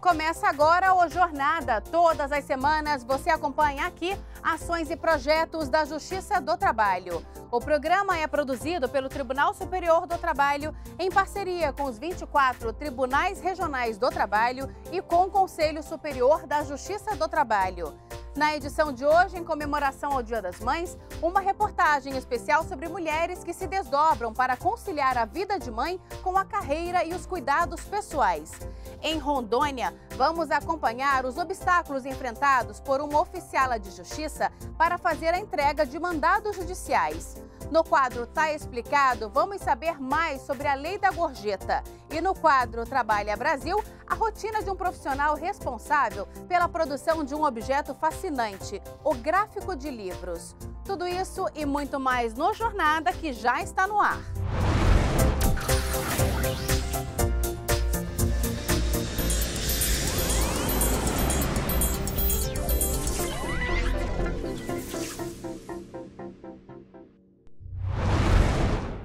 Começa agora o Jornada. Todas as semanas você acompanha aqui ações e projetos da Justiça do Trabalho. O programa é produzido pelo Tribunal Superior do Trabalho em parceria com os 24 Tribunais Regionais do Trabalho e com o Conselho Superior da Justiça do Trabalho. Na edição de hoje, em comemoração ao Dia das Mães, uma reportagem especial sobre mulheres que se desdobram para conciliar a vida de mãe com a carreira e os cuidados pessoais. Em Rondônia, vamos acompanhar os obstáculos enfrentados por uma oficiala de justiça para fazer a entrega de mandados judiciais. No quadro Tá Explicado, vamos saber mais sobre a lei da gorjeta. E no quadro Trabalha Brasil, a rotina de um profissional responsável pela produção de um objeto fascinante, o gráfico de livros. Tudo isso e muito mais no Jornada, que já está no ar.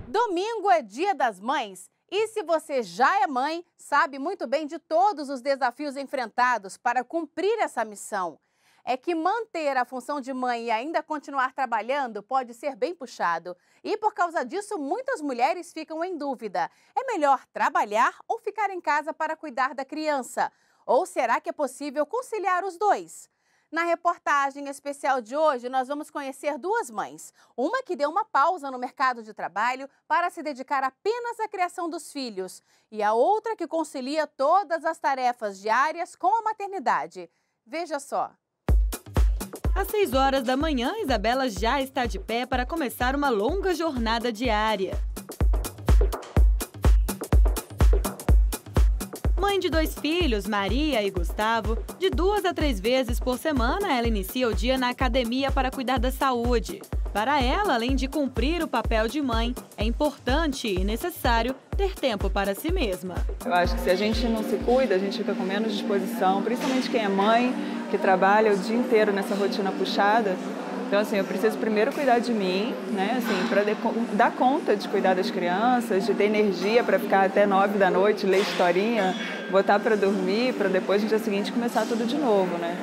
Domingo é Dia das Mães e se você já é mãe, sabe muito bem de todos os desafios enfrentados para cumprir essa missão. É que manter a função de mãe e ainda continuar trabalhando pode ser bem puxado. E por causa disso, muitas mulheres ficam em dúvida. É melhor trabalhar ou ficar em casa para cuidar da criança? Ou será que é possível conciliar os dois? Na reportagem especial de hoje, nós vamos conhecer duas mães. Uma que deu uma pausa no mercado de trabalho para se dedicar apenas à criação dos filhos. E a outra que concilia todas as tarefas diárias com a maternidade. Veja só. Às 6 horas da manhã, Isabela já está de pé para começar uma longa jornada diária. Mãe de 2 filhos, Maria e Gustavo, de 2 a 3 vezes por semana, ela inicia o dia na academia para cuidar da saúde. Para ela, além de cumprir o papel de mãe, é importante e necessário ter tempo para si mesma. Eu acho que se a gente não se cuida, a gente fica com menos disposição, principalmente quem é mãe, que trabalha o dia inteiro nessa rotina puxada. Então, assim, eu preciso primeiro cuidar de mim, né, assim, para dar conta de cuidar das crianças, de ter energia para ficar até 9 da noite, ler historinha, botar para dormir, para depois, no dia seguinte, começar tudo de novo, né?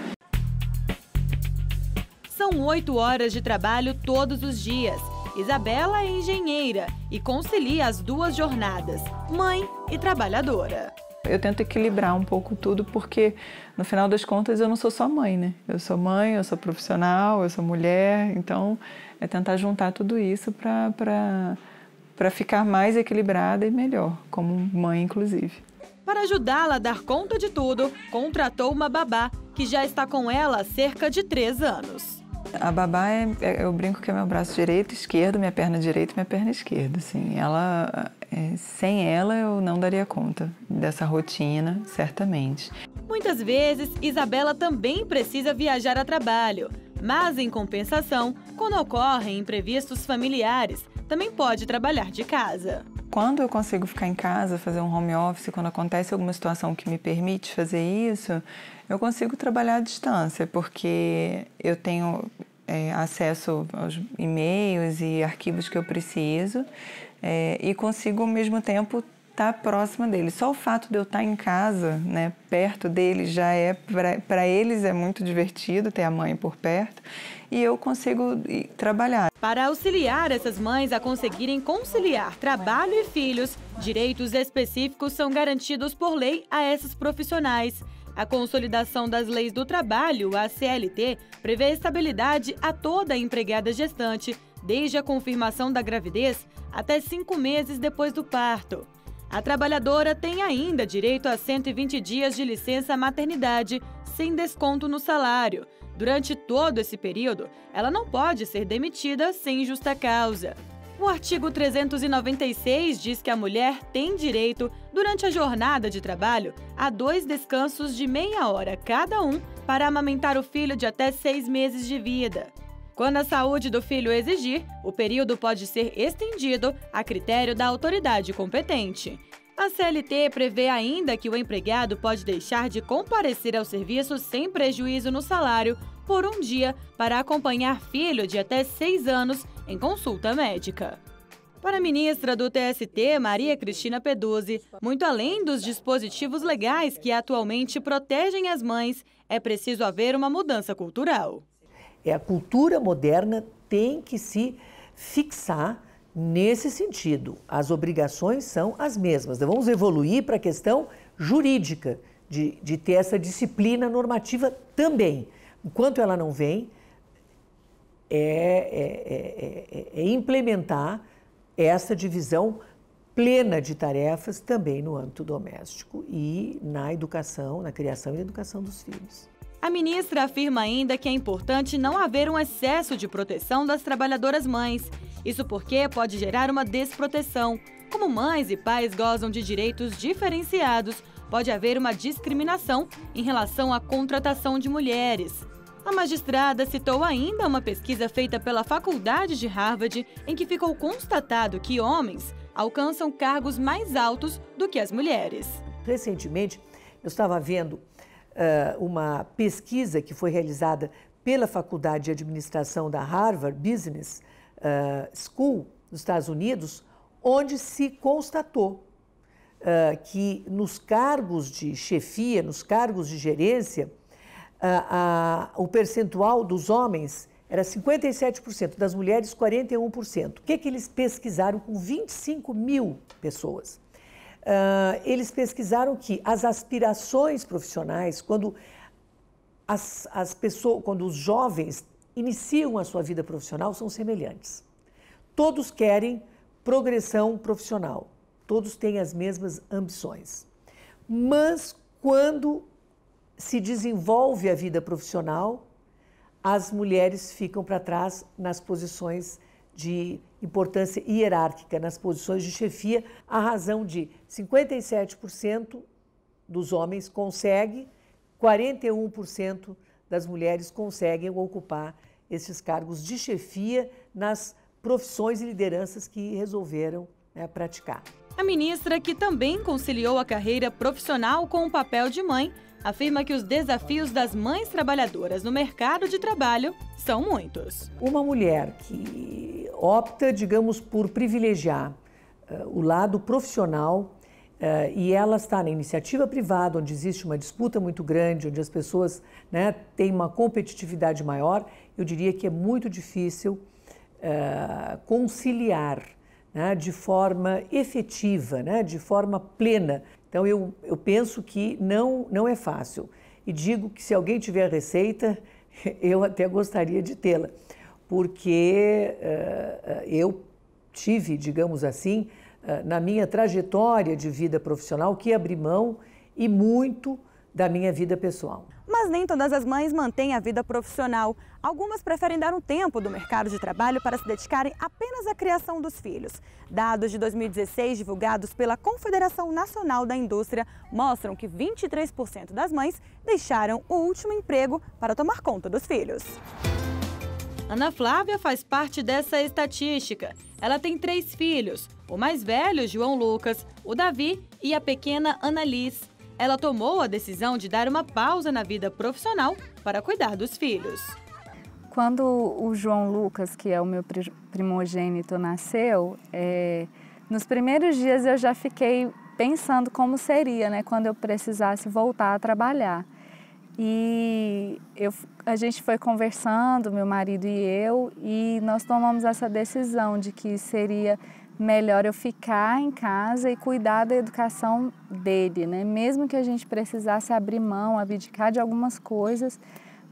São 8 horas de trabalho todos os dias. Isabela é engenheira e concilia as duas jornadas, mãe e trabalhadora. Eu tento equilibrar um pouco tudo porque, no final das contas, eu não sou só mãe, né? Eu sou mãe, eu sou profissional, eu sou mulher, então é tentar juntar tudo isso para ficar mais equilibrada e melhor, como mãe, inclusive. Para ajudá-la a dar conta de tudo, contratou uma babá, que já está com ela há cerca de 3 anos. A babá, eu brinco que é meu braço direito e esquerdo, minha perna direita e minha perna esquerda. Assim, sem ela, eu não daria conta dessa rotina, certamente. Muitas vezes, Isabela também precisa viajar a trabalho. Mas, em compensação, quando ocorrem imprevistos familiares, também pode trabalhar de casa. Quando eu consigo ficar em casa, fazer um home office, quando acontece alguma situação que me permite fazer isso, eu consigo trabalhar à distância, porque eu tenho acesso aos e-mails e arquivos que eu preciso e consigo, ao mesmo tempo, estar próxima deles. Só o fato de eu estar em casa, né, perto deles, já para eles é muito divertido ter a mãe por perto e eu consigo trabalhar. Para auxiliar essas mães a conseguirem conciliar trabalho e filhos, direitos específicos são garantidos por lei a essas profissionais. A Consolidação das Leis do Trabalho, a CLT, prevê estabilidade a toda empregada gestante, desde a confirmação da gravidez até 5 meses depois do parto. A trabalhadora tem ainda direito a 120 dias de licença maternidade, sem desconto no salário. Durante todo esse período, ela não pode ser demitida sem justa causa. O artigo 396 diz que a mulher tem direito, durante a jornada de trabalho, a 2 descansos de meia hora cada um para amamentar o filho de até 6 meses de vida. Quando a saúde do filho exigir, o período pode ser estendido a critério da autoridade competente. A CLT prevê ainda que o empregado pode deixar de comparecer ao serviço sem prejuízo no salário por um dia para acompanhar filho de até 6 anos em consulta médica. Para a ministra do TST, Maria Cristina Peduzzi, muito além dos dispositivos legais que atualmente protegem as mães, é preciso haver uma mudança cultural. A cultura moderna tem que se fixar nesse sentido. As obrigações são as mesmas. Vamos evoluir para a questão jurídica, de ter essa disciplina normativa também. Enquanto ela não vem, implementar essa divisão plena de tarefas também no âmbito doméstico e na educação, na criação e educação dos filhos. A ministra afirma ainda que é importante não haver um excesso de proteção das trabalhadoras mães. Isso porque pode gerar uma desproteção. Como mães e pais gozam de direitos diferenciados, pode haver uma discriminação em relação à contratação de mulheres. A magistrada citou ainda uma pesquisa feita pela Faculdade de Harvard, em que ficou constatado que homens alcançam cargos mais altos do que as mulheres. Recentemente, eu estava vendo uma pesquisa que foi realizada pela Faculdade de Administração da Harvard Business School, nos Estados Unidos, onde se constatou que nos cargos de chefia, nos cargos de gerência, o percentual dos homens era 57%, das mulheres 41%. O que eles pesquisaram com 25 mil pessoas? Eles pesquisaram que as aspirações profissionais, quando quando os jovens iniciam a sua vida profissional, são semelhantes. Todos querem progressão profissional, todos têm as mesmas ambições. Mas quando se desenvolve a vida profissional, as mulheres ficam para trás nas posições de importância hierárquica, nas posições de chefia, a razão de 57% dos homens conseguem, 41% das mulheres conseguem ocupar esses cargos de chefia nas profissões e lideranças que resolveram praticar. A ministra, que também conciliou a carreira profissional com o papel de mãe, afirma que os desafios das mães trabalhadoras no mercado de trabalho são muitos. Uma mulher que opta, digamos, por privilegiar o lado profissional e ela está na iniciativa privada, onde existe uma disputa muito grande, onde as pessoas têm uma competitividade maior, eu diria que é muito difícil conciliar de forma efetiva, de forma plena. Então, eu penso que não é fácil. E digo que se alguém tiver a receita, eu até gostaria de tê-la, porque eu tive, digamos assim, na minha trajetória de vida profissional, que abri mão e muito da minha vida pessoal. Mas nem todas as mães mantêm a vida profissional. Algumas preferem dar um tempo do mercado de trabalho para se dedicarem apenas à criação dos filhos. Dados de 2016, divulgados pela Confederação Nacional da Indústria, mostram que 23% das mães deixaram o último emprego para tomar conta dos filhos. Ana Flávia faz parte dessa estatística. Ela tem 3 filhos, o mais velho, João Lucas, o Davi e a pequena Annalise. Ela tomou a decisão de dar uma pausa na vida profissional para cuidar dos filhos. Quando o João Lucas, que é o meu primogênito, nasceu, nos primeiros dias eu já fiquei pensando como seria, quando eu precisasse voltar a trabalhar. E a gente foi conversando, meu marido e eu, e nós tomamos essa decisão de que seria melhor eu ficar em casa e cuidar da educação dele, mesmo que a gente precisasse abrir mão, abdicar de algumas coisas,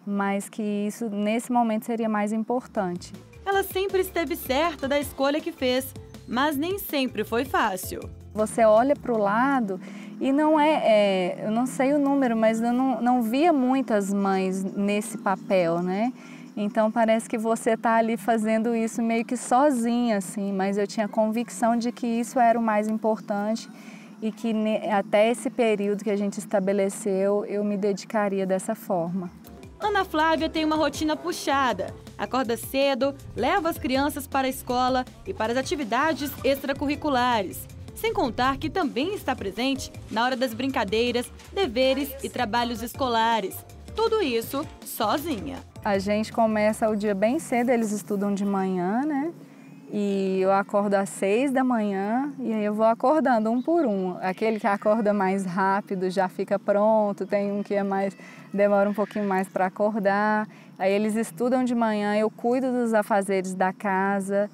mas que isso nesse momento seria mais importante. Ela sempre esteve certa da escolha que fez, mas nem sempre foi fácil. Você olha para o lado e não eu não sei o número, mas eu não via muitas mães nesse papel, Então parece que você está ali fazendo isso meio que sozinha, assim, mas eu tinha convicção de que isso era o mais importante e que até esse período que a gente estabeleceu, eu me dedicaria dessa forma. Ana Flávia tem uma rotina puxada. Acorda cedo, leva as crianças para a escola e para as atividades extracurriculares. Sem contar que também está presente na hora das brincadeiras, deveres e trabalhos escolares. Tudo isso sozinha. A gente começa o dia bem cedo, eles estudam de manhã, E eu acordo às 6 da manhã e aí eu vou acordando um por um. Aquele que acorda mais rápido já fica pronto, tem um que demora um pouquinho mais para acordar. Aí eles estudam de manhã, eu cuido dos afazeres da casa,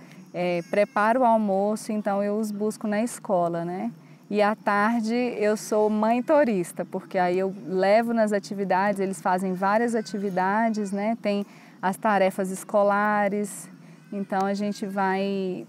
preparo o almoço, então eu os busco na escola, né? E à tarde eu sou mãe turista, porque aí eu levo nas atividades, eles fazem várias atividades, né? Tem as tarefas escolares. Então a gente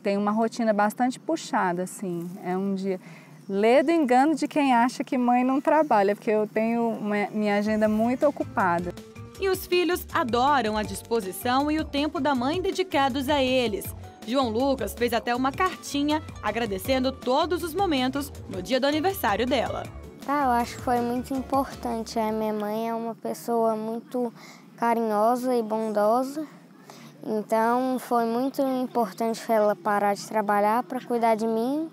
tem uma rotina bastante puxada, assim, é um dia... Lê do engano de quem acha que mãe não trabalha, porque eu tenho minha agenda muito ocupada. E os filhos adoram a disposição e o tempo da mãe dedicados a eles. João Lucas fez até uma cartinha agradecendo todos os momentos no dia do aniversário dela. Eu acho que foi muito importante. A minha mãe é uma pessoa muito carinhosa e bondosa. Então, foi muito importante ela parar de trabalhar para cuidar de mim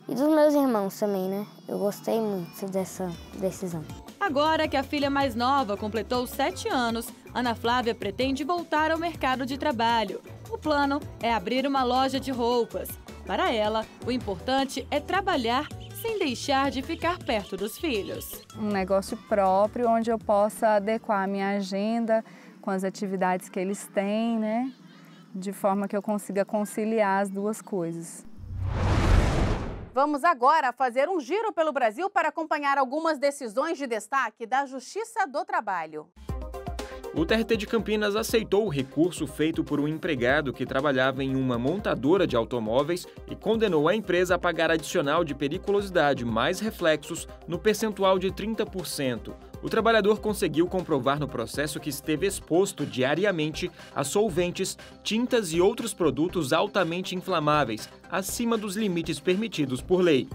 e dos meus irmãos também, né? Eu gostei muito dessa decisão. Agora que a filha mais nova completou 7 anos, Ana Flávia pretende voltar ao mercado de trabalho. O plano é abrir uma loja de roupas. Para ela, o importante é trabalhar sem deixar de ficar perto dos filhos. Um negócio próprio, onde eu possa adequar a minha agenda com as atividades que eles têm, né? De forma que eu consiga conciliar as duas coisas. Vamos agora fazer um giro pelo Brasil para acompanhar algumas decisões de destaque da Justiça do Trabalho. O TRT de Campinas aceitou o recurso feito por um empregado que trabalhava em uma montadora de automóveis e condenou a empresa a pagar adicional de periculosidade mais reflexos no percentual de 30%. O trabalhador conseguiu comprovar no processo que esteve exposto diariamente a solventes, tintas e outros produtos altamente inflamáveis, acima dos limites permitidos por lei.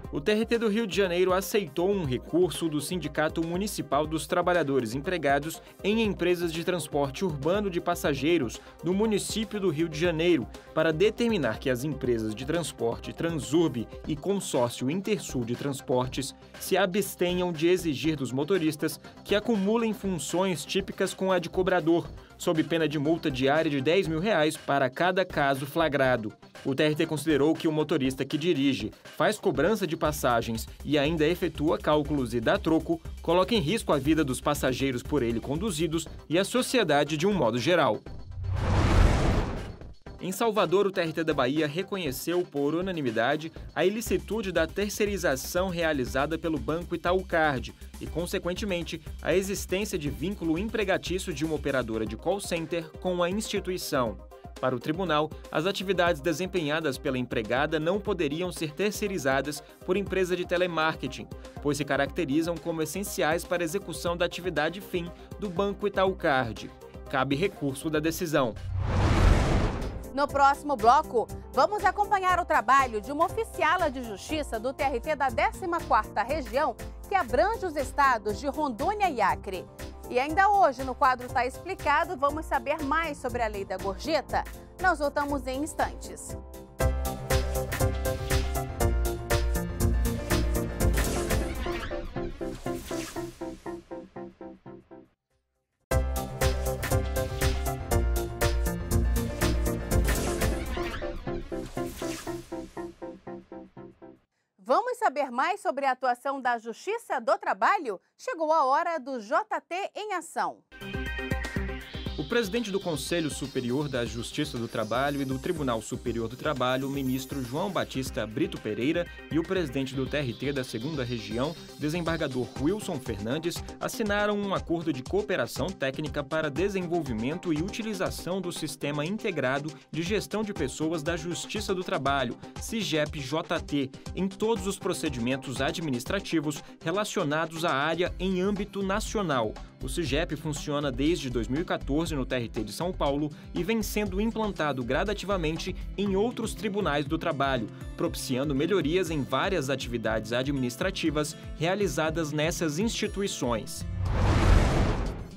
O TRT do Rio de Janeiro aceitou um recurso do Sindicato Municipal dos Trabalhadores Empregados em Empresas de Transporte Urbano de Passageiros do município do Rio de Janeiro para determinar que as empresas de transporte Transurb e Consórcio Intersul de Transportes se abstenham de exigir dos motoristas que acumulem funções típicas com a de cobrador, sob pena de multa diária de R$ 10.000 para cada caso flagrado. O TRT considerou que o motorista que dirige, faz cobrança de passagens e ainda efetua cálculos e dá troco, coloca em risco a vida dos passageiros por ele conduzidos e a sociedade de um modo geral. Em Salvador, o TRT da Bahia reconheceu por unanimidade a ilicitude da terceirização realizada pelo Banco Itaúcard e, consequentemente, a existência de vínculo empregatício de uma operadora de call center com a instituição. Para o tribunal, as atividades desempenhadas pela empregada não poderiam ser terceirizadas por empresa de telemarketing, pois se caracterizam como essenciais para a execução da atividade fim do Banco Itaúcard. Cabe recurso da decisão. No próximo bloco, vamos acompanhar o trabalho de uma oficiala de justiça do TRT da 14ª Região, que abrange os estados de Rondônia e Acre. E ainda hoje, no quadro Tá Explicado, vamos saber mais sobre a lei da gorjeta? Nós voltamos em instantes. Vamos saber mais sobre a atuação da Justiça do Trabalho? Chegou a hora do JT em Ação. O presidente do Conselho Superior da Justiça do Trabalho e do Tribunal Superior do Trabalho, o ministro João Batista Brito Pereira, e o presidente do TRT da 2ª Região, desembargador Wilson Fernandes, assinaram um acordo de cooperação técnica para desenvolvimento e utilização do Sistema Integrado de Gestão de Pessoas da Justiça do Trabalho, SIGEP-JT, em todos os procedimentos administrativos relacionados à área em âmbito nacional. O SIGEP funciona desde 2014 no TRT de São Paulo e vem sendo implantado gradativamente em outros tribunais do trabalho, propiciando melhorias em várias atividades administrativas realizadas nessas instituições.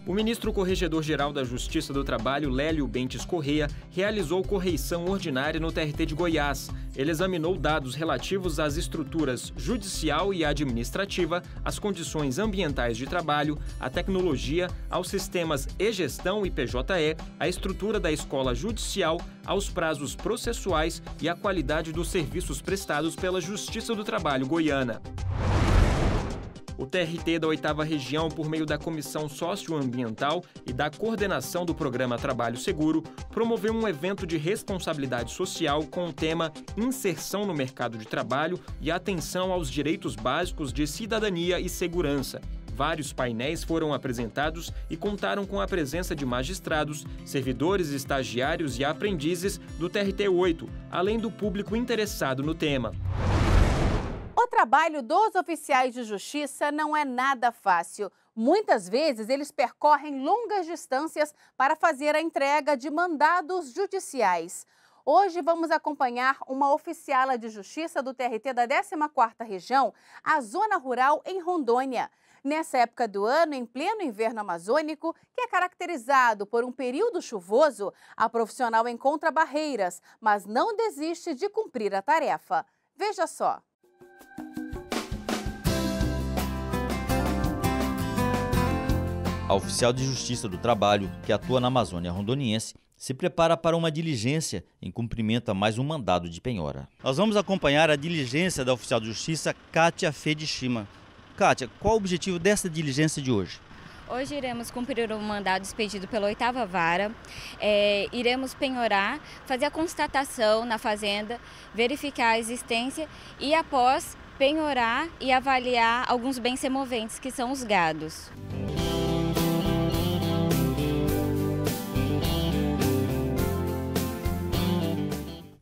O ministro corregedor-geral da Justiça do Trabalho, Lélio Bentes Correia, realizou correição ordinária no TRT de Goiás. Ele examinou dados relativos às estruturas judicial e administrativa, às condições ambientais de trabalho, à tecnologia, aos sistemas e-gestão e PJE, à estrutura da escola judicial, aos prazos processuais e à qualidade dos serviços prestados pela Justiça do Trabalho goiana. O TRT da 8ª Região, por meio da Comissão Socioambiental e da coordenação do Programa Trabalho Seguro, promoveu um evento de responsabilidade social com o tema Inserção no Mercado de Trabalho e Atenção aos Direitos Básicos de Cidadania e Segurança. Vários painéis foram apresentados e contaram com a presença de magistrados, servidores, estagiários e aprendizes do TRT 8, além do público interessado no tema. O trabalho dos oficiais de justiça não é nada fácil. Muitas vezes eles percorrem longas distâncias para fazer a entrega de mandados judiciais. Hoje vamos acompanhar uma oficiala de justiça do TRT da 14ª Região, a Zona Rural em Rondônia. Nessa época do ano, em pleno inverno amazônico, que é caracterizado por um período chuvoso, a profissional encontra barreiras, mas não desiste de cumprir a tarefa. Veja só. A oficial de Justiça do Trabalho, que atua na Amazônia Rondoniense, se prepara para uma diligência em cumprimento a mais um mandado de penhora. Nós vamos acompanhar a diligência da oficial de Justiça, Kátia Fedishima. Kátia, qual o objetivo dessa diligência de hoje? Hoje iremos cumprir o mandado expedido pela 8ª Vara, iremos penhorar, fazer a constatação na fazenda, verificar a existência e após penhorar e avaliar alguns bens semoventes que são os gados.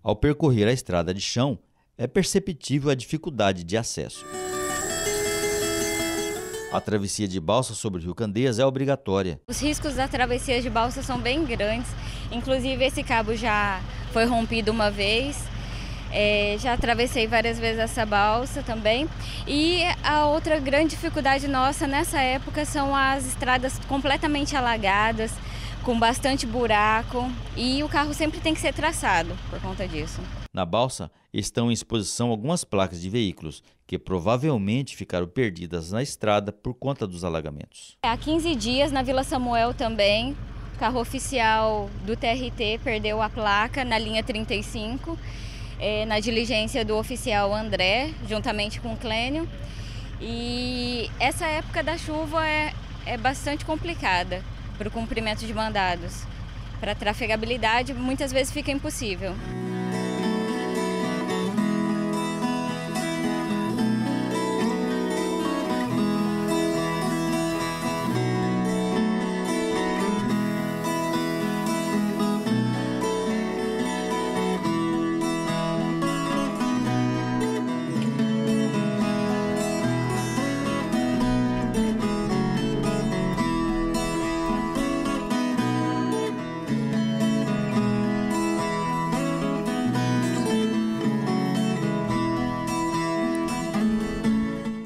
Ao percorrer a estrada de chão, é perceptível a dificuldade de acesso. A travessia de balsa sobre o Rio Candeias é obrigatória. Os riscos da travessia de balsa são bem grandes, inclusive esse cabo já foi rompido uma vez, já atravessei várias vezes essa balsa também. E a outra grande dificuldade nossa nessa época são as estradas completamente alagadas, com bastante buraco, e o carro sempre tem que ser traçado por conta disso. Na balsa estão em exposição algumas placas de veículos que provavelmente ficaram perdidas na estrada por conta dos alagamentos. Há 15 dias na Vila Samuel também, o carro oficial do TRT perdeu a placa na linha 35, na diligência do oficial André, juntamente com o Clênio. E essa época da chuva é bastante complicada para o cumprimento de mandados. Para a trafegabilidade, muitas vezes fica impossível.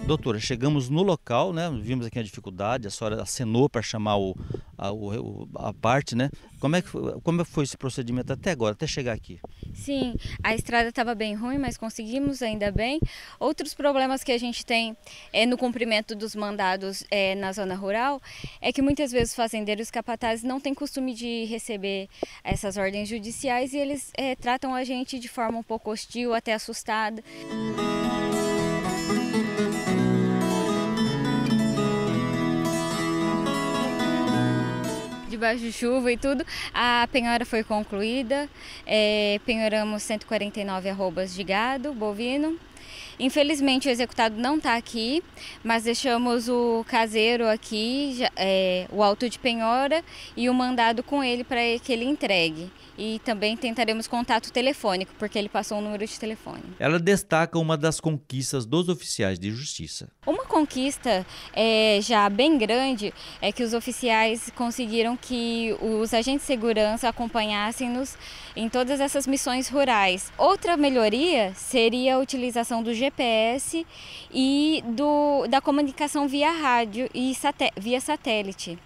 Doutora, chegamos no local, né? Vimos aqui a dificuldade, a senhora acenou para chamar a parte, né? Como foi esse procedimento até agora, até chegar aqui? Sim, a estrada estava bem ruim, mas conseguimos ainda bem. Outros problemas que a gente tem no cumprimento dos mandados na zona rural é que muitas vezes os fazendeiros capatazes não têm costume de receber essas ordens judiciais e eles tratam a gente de forma um pouco hostil, até assustada. Debaixo de chuva e tudo, a penhora foi concluída, penhoramos 149 arrobas de gado bovino. Infelizmente o executado não está aqui, mas deixamos o caseiro aqui, o auto de penhora e o mandado com ele para que ele entregue. E também tentaremos contato telefônico, porque ele passou um número de telefone. Ela destaca uma das conquistas dos oficiais de justiça. Uma conquista já bem grande é que os oficiais conseguiram que os agentes de segurança acompanhassem-nos em todas essas missões rurais. Outra melhoria seria a utilização do GPS e da comunicação via rádio e via satélite.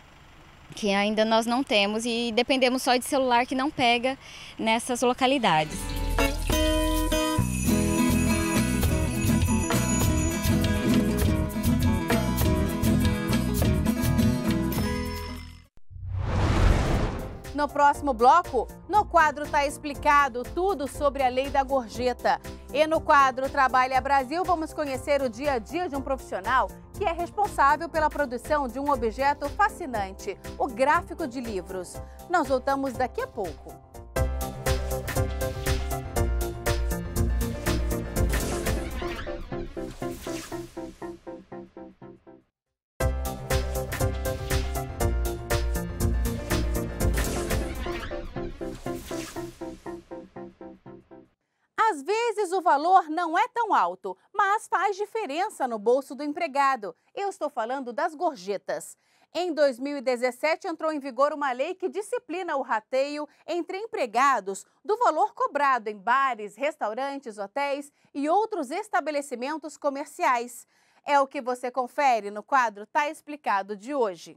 que ainda nós não temos e dependemos só de celular que não pega nessas localidades. No próximo bloco, no quadro está explicado tudo sobre a lei da gorjeta. E no quadro Trabalha Brasil, vamos conhecer o dia a dia de um profissional que é responsável pela produção de um objeto fascinante, o gráfico de livros. Nós voltamos daqui a pouco. Às vezes o valor não é tão alto, mas faz diferença no bolso do empregado. Eu estou falando das gorjetas. Em 2017 entrou em vigor uma lei que disciplina o rateio entre empregados do valor cobrado em bares, restaurantes, hotéis e outros estabelecimentos comerciais. É o que você confere no quadro Tá Explicado de hoje.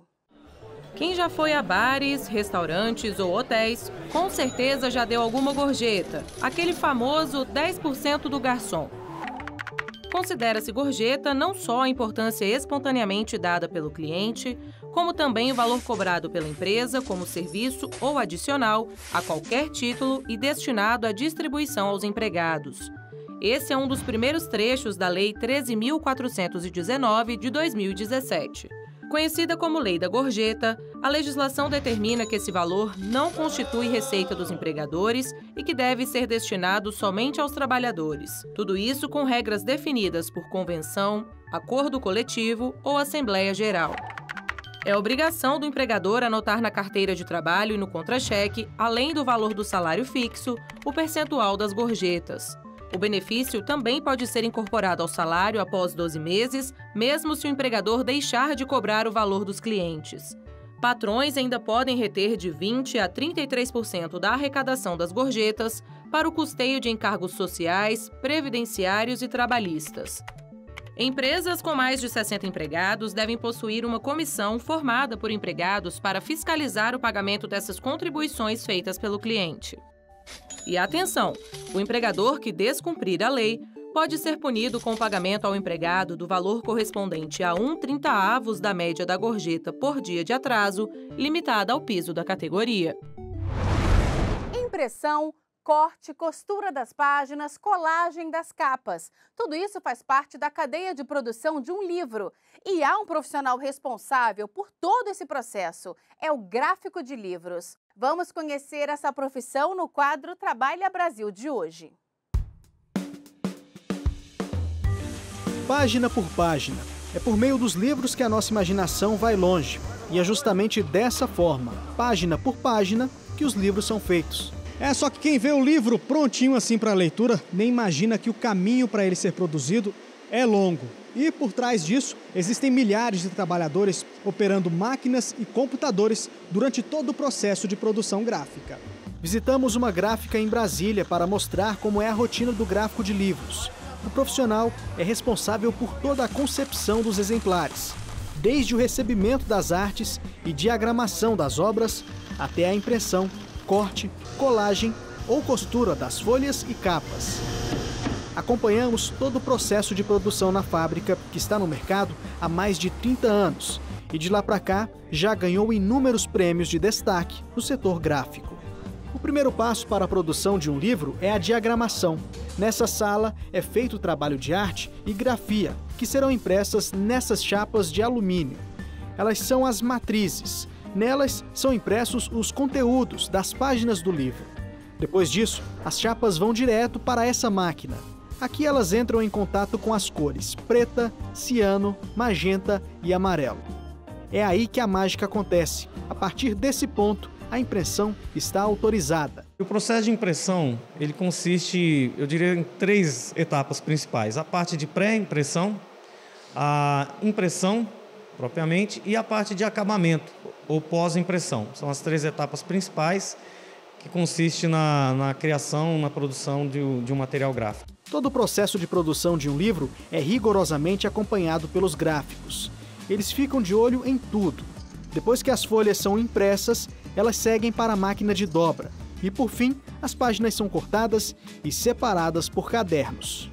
Quem já foi a bares, restaurantes ou hotéis, com certeza já deu alguma gorjeta, aquele famoso 10% do garçom. Considera-se gorjeta não só a importância espontaneamente dada pelo cliente, como também o valor cobrado pela empresa como serviço ou adicional a qualquer título e destinado à distribuição aos empregados. Esse é um dos primeiros trechos da Lei 13.419 de 2017. Conhecida como Lei da Gorjeta, a legislação determina que esse valor não constitui receita dos empregadores e que deve ser destinado somente aos trabalhadores. Tudo isso com regras definidas por convenção, acordo coletivo ou assembleia geral. É obrigação do empregador anotar na carteira de trabalho e no contra-cheque, além do valor do salário fixo, o percentual das gorjetas. O benefício também pode ser incorporado ao salário após 12 meses, mesmo se o empregador deixar de cobrar o valor dos clientes. Patrões ainda podem reter de 20% a 33% da arrecadação das gorjetas para o custeio de encargos sociais, previdenciários e trabalhistas. Empresas com mais de 60 empregados devem possuir uma comissão formada por empregados para fiscalizar o pagamento dessas contribuições feitas pelo cliente. E atenção, o empregador que descumprir a lei pode ser punido com o pagamento ao empregado do valor correspondente a 1/30 da média da gorjeta por dia de atraso, limitada ao piso da categoria. Impressão, corte, costura das páginas, colagem das capas. Tudo isso faz parte da cadeia de produção de um livro. E há um profissional responsável por todo esse processo. É o gráfico de livros. Vamos conhecer essa profissão no quadro Trabalha Brasil de hoje. Página por página. É por meio dos livros que a nossa imaginação vai longe. E é justamente dessa forma, página por página, que os livros são feitos. Só que quem vê o livro prontinho assim para a leitura, nem imagina que o caminho para ele ser produzido é longo. E por trás disso, existem milhares de trabalhadores operando máquinas e computadores durante todo o processo de produção gráfica. Visitamos uma gráfica em Brasília para mostrar como é a rotina do gráfico de livros. O profissional é responsável por toda a concepção dos exemplares, desde o recebimento das artes e diagramação das obras, até a impressão, corte, colagem ou costura das folhas e capas. Acompanhamos todo o processo de produção na fábrica, que está no mercado há mais de 30 anos e de lá para cá já ganhou inúmeros prêmios de destaque no setor gráfico. O primeiro passo para a produção de um livro é a diagramação. Nessa sala é feito o trabalho de arte e grafia, que serão impressas nessas chapas de alumínio. Elas são as matrizes. Nelas são impressos os conteúdos das páginas do livro. Depois disso, as chapas vão direto para essa máquina. Aqui elas entram em contato com as cores preta, ciano, magenta e amarelo. É aí que a mágica acontece. A partir desse ponto, a impressão está autorizada. O processo de impressão, ele consiste, eu diria, em 3 etapas principais. A parte de pré-impressão, a impressão propriamente e a parte de acabamento ou pós-impressão. São as 3 etapas principais que consistem na criação, na produção de um material gráfico. Todo o processo de produção de um livro é rigorosamente acompanhado pelos gráficos. Eles ficam de olho em tudo. Depois que as folhas são impressas, elas seguem para a máquina de dobra. E, por fim, as páginas são cortadas e separadas por cadernos.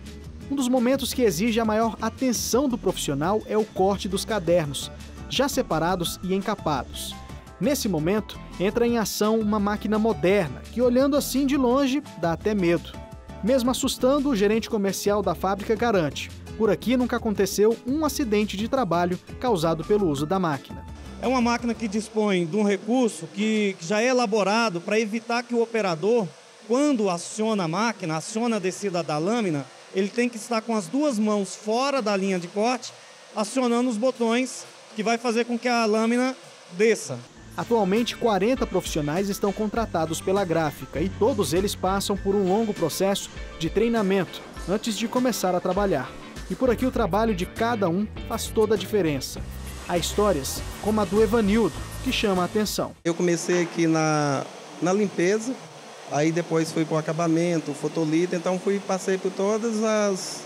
Um dos momentos que exige a maior atenção do profissional é o corte dos cadernos, já separados e encapados. Nesse momento, entra em ação uma máquina moderna, que olhando assim de longe, dá até medo. Mesmo assustando, o gerente comercial da fábrica garante: por aqui nunca aconteceu um acidente de trabalho causado pelo uso da máquina. É uma máquina que dispõe de um recurso que já é elaborado para evitar que o operador, quando aciona a máquina, aciona a descida da lâmina, ele tem que estar com as duas mãos fora da linha de corte, acionando os botões que vai fazer com que a lâmina desça. Atualmente, 40 profissionais estão contratados pela gráfica e todos eles passam por um longo processo de treinamento antes de começar a trabalhar. E por aqui o trabalho de cada um faz toda a diferença. Há histórias como a do Evanildo, que chama a atenção. Eu comecei aqui na limpeza, aí depois fui para o acabamento, fotolito, então passei por todas as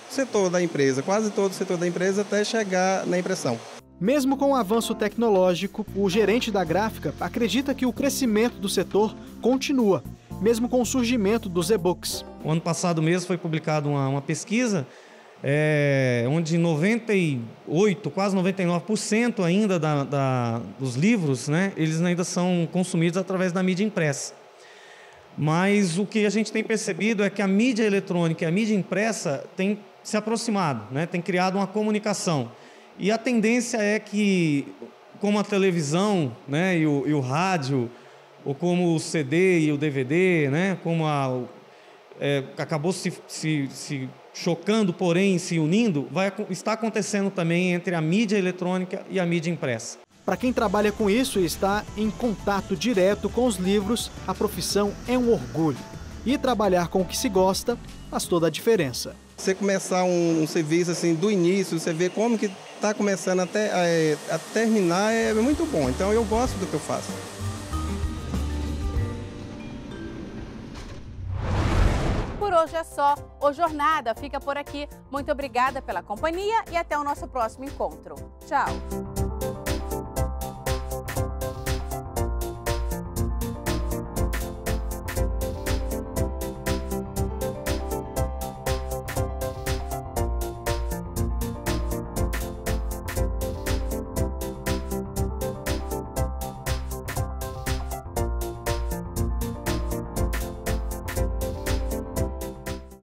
setor da empresa, quase todo o setor da empresa até chegar na impressão. Mesmo com o avanço tecnológico, o gerente da gráfica acredita que o crescimento do setor continua, mesmo com o surgimento dos e-books. O ano passado mesmo foi publicada uma pesquisa onde 98, quase 99% ainda dos livros, né, eles ainda são consumidos através da mídia impressa. Mas o que a gente tem percebido é que a mídia eletrônica e a mídia impressa têm se aproximado, né, tem criado uma comunicação. E a tendência é que, como a televisão, né, e o rádio, ou como o CD e o DVD, né, como acabou se chocando, porém se unindo, está acontecendo também entre a mídia eletrônica e a mídia impressa. Para quem trabalha com isso e está em contato direto com os livros, a profissão é um orgulho. E trabalhar com o que se gosta faz toda a diferença. Você começar um serviço assim do início, você vê como que está começando até a terminar, é muito bom. Então eu gosto do que eu faço. Por hoje é só. O Jornada fica por aqui. Muito obrigada pela companhia e até o nosso próximo encontro. Tchau!